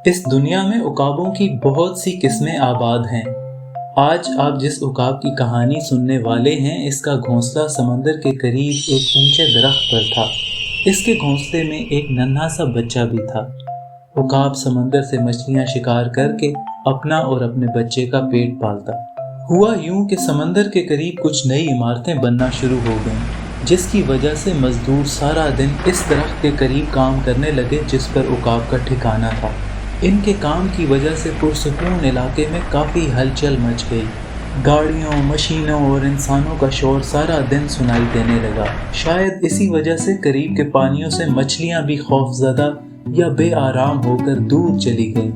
اس دنیا میں عقابوں کی بہت سی قسمیں آباد ہیں۔ آج آپ جس عقاب کی کہانی سننے والے ہیں، اس کا گھونسلہ سمندر کے قریب ایک اونچے درخت پر تھا۔ اس کے گھونسلے میں ایک ننھا سا بچہ بھی تھا۔ عقاب سمندر سے مچھلیاں شکار کر کے اپنا اور اپنے بچے کا پیٹ پالتا۔ ہوا یوں کہ سمندر کے قریب کچھ نئی عمارتیں بننا شروع ہو گئیں، جس کی وجہ سے مزدور سارا دن اس درخت کے قریب کام کرنے لگے جس پر عقاب کا ٹھکانہ تھا۔ ان کے کام کی وجہ سے پرسکون علاقے میں کافی ہلچل مچ گئی۔ گاڑیوں، مشینوں اور انسانوں کا شور سارا دن سنائی دینے لگا۔ شاید اسی وجہ سے قریب کے پانیوں سے مچھلیاں بھی خوف زدہ یا بے آرام ہو کر دور چلی گئیں۔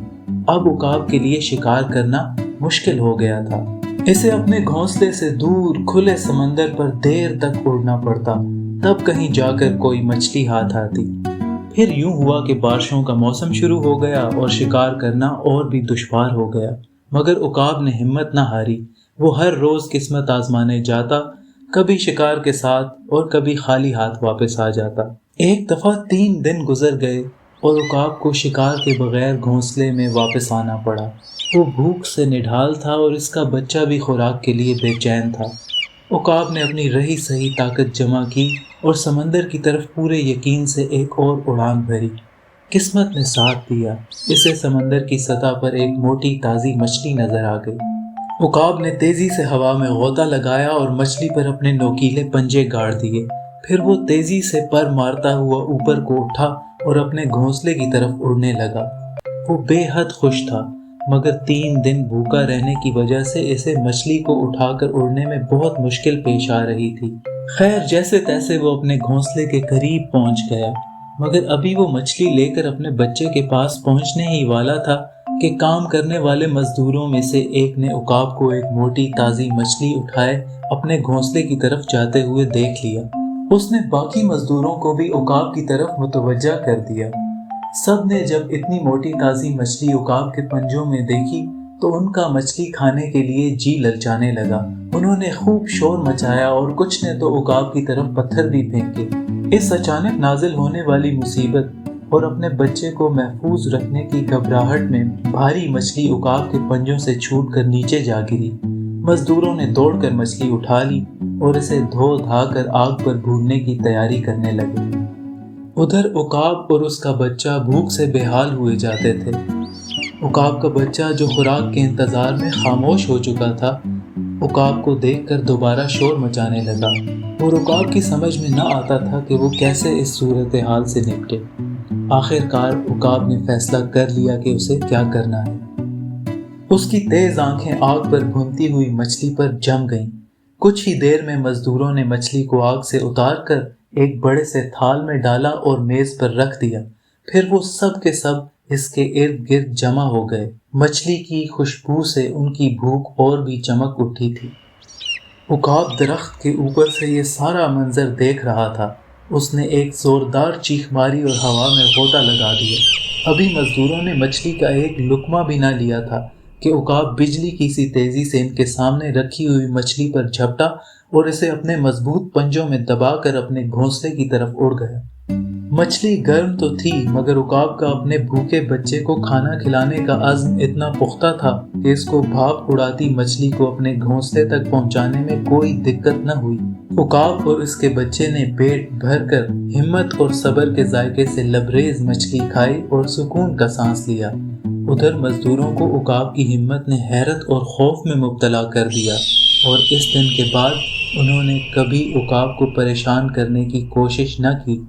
اب عقاب کے لیے شکار کرنا مشکل ہو گیا تھا۔ اسے اپنے گھونسلے سے دور کھلے سمندر پر دیر تک اڑنا پڑتا، تب کہیں جا کر کوئی مچھلی ہاتھ آتی۔ پھر یوں ہوا کہ بارشوں کا موسم شروع ہو گیا اور شکار کرنا اور بھی دشوار ہو گیا، مگر عقاب نے ہمت نہ ہاری۔ وہ ہر روز قسمت آزمانے جاتا، کبھی شکار کے ساتھ اور کبھی خالی ہاتھ واپس آ جاتا۔ ایک دفعہ 3 دن گزر گئے اور عقاب کو شکار کے بغیر گھونسلے میں واپس آنا پڑا۔ وہ بھوک سے نڈھال تھا اور اس کا بچہ بھی خوراک کے لیے بے چین تھا۔ عقاب نے اپنی رہی سہی طاقت جمع کی اور سمندر کی طرف پورے یقین سے ایک اور اڑان بھری۔ قسمت نے ساتھ دیا، اسے سمندر کی سطح پر ایک موٹی تازی مچھلی نظر آ گئی۔ عقاب نے تیزی سے ہوا میں غوطہ لگایا اور مچھلی پر اپنے نوکیلے پنجے گاڑ دیے۔ پھر وہ تیزی سے پر مارتا ہوا اوپر کو اٹھا اور اپنے گھونسلے کی طرف اڑنے لگا۔ وہ بے حد خوش تھا، مگر 3 دن بھوکا رہنے کی وجہ سے اسے مچھلی کو اٹھا کر اڑنے میں بہت مشکل پیش آ رہی تھی۔ خیر جیسے تیسے وہ اپنے گھونسلے کے قریب پہنچ گیا، مگر ابھی وہ مچھلی لے کر اپنے بچے کے پاس پہنچنے ہی والا تھا کہ کام کرنے والے مزدوروں میں سے ایک نے عقاب کو ایک موٹی تازی مچھلی اٹھائے اپنے گھونسلے کی طرف جاتے ہوئے دیکھ لیا۔ اس نے باقی مزدوروں کو بھی عقاب کی طرف متوجہ کر دیا۔ سب نے جب اتنی موٹی تازی مچھلی عقاب کے پنجوں میں دیکھی تو ان کا مچھلی کھانے کے لیے جی للچانے لگا۔ انہوں نے خوب شور مچایا اور کچھ نے تو عقاب کی طرف پتھر بھی پھینکے۔ اس اچانک نازل ہونے والی مصیبت اور اپنے بچے کو محفوظ رکھنے کی گھبراہٹ میں بھاری مچھلی عقاب کے پنجوں سے چھوٹ کر نیچے جا گری۔ مزدوروں نے دوڑ کر مچھلی اٹھا لی اور اسے دھو دھا کر آگ پر بھوننے کی تیاری کرنے لگے۔ ادھر عقاب اور اس کا بچہ بھوک سے بے حال ہوئے جاتے تھے۔ عقاب کا بچہ جو خوراک کے انتظار میں خاموش ہو چکا تھا، عقاب کو دیکھ کر دوبارہ شور مچانے لگا اور عقاب کی سمجھ میں نہ آتا تھا کہ وہ کیسے اس صورتحال سے نپٹے۔ آخر کار عقاب نے فیصلہ کر لیا کہ اسے کیا کرنا ہے۔ اس کی تیز آنکھیں آگ پر بھونتی ہوئی مچھلی پر جم گئیں۔ کچھ ہی دیر میں مزدوروں نے مچھلی کو آگ سے اتار کر ایک بڑے سے تھال میں ڈالا اور میز پر رکھ دیا۔ پھر وہ سب کے سب اس کے ارد گرد جمع ہو گئے۔ مچھلی کی خوشبو سے ان کی بھوک اور بھی چمک اٹھی تھی۔ عقاب درخت کے اوپر سے یہ سارا منظر دیکھ رہا تھا۔ اس نے ایک زوردار چیخ ماری اور ہوا میں غوطہ لگا دیا۔ ابھی مزدوروں نے مچھلی کا ایک لقمہ بھی نہ لیا تھا کہ عقاب بجلی کی سی تیزی سے ان کے سامنے رکھی ہوئی مچھلی پر جھپٹا اور اسے اپنے مضبوط پنجوں میں دبا کر اپنے گھونسلے کی طرف اڑ گیا۔ مچھلی گرم تو تھی، مگر عقاب کا اپنے بھوکے بچے کو کھانا کھلانے کا عزم اتنا پختہ تھا کہ اس کو بھاپ اڑاتی مچھلی کو اپنے گھونسلے تک پہنچانے میں کوئی دقت نہ ہوئی۔ عقاب اور اس کے بچے نے پیٹ بھر کر ہمت اور صبر کے ذائقے سے لبریز مچھلی کھائی اور سکون کا سانس لیا۔ ادھر مزدوروں کو عقاب کی ہمت نے حیرت اور خوف میں مبتلا کر دیا، اور اس دن کے بعد انہوں نے کبھی عقاب کو پریشان کرنے کی کوشش نہ کی۔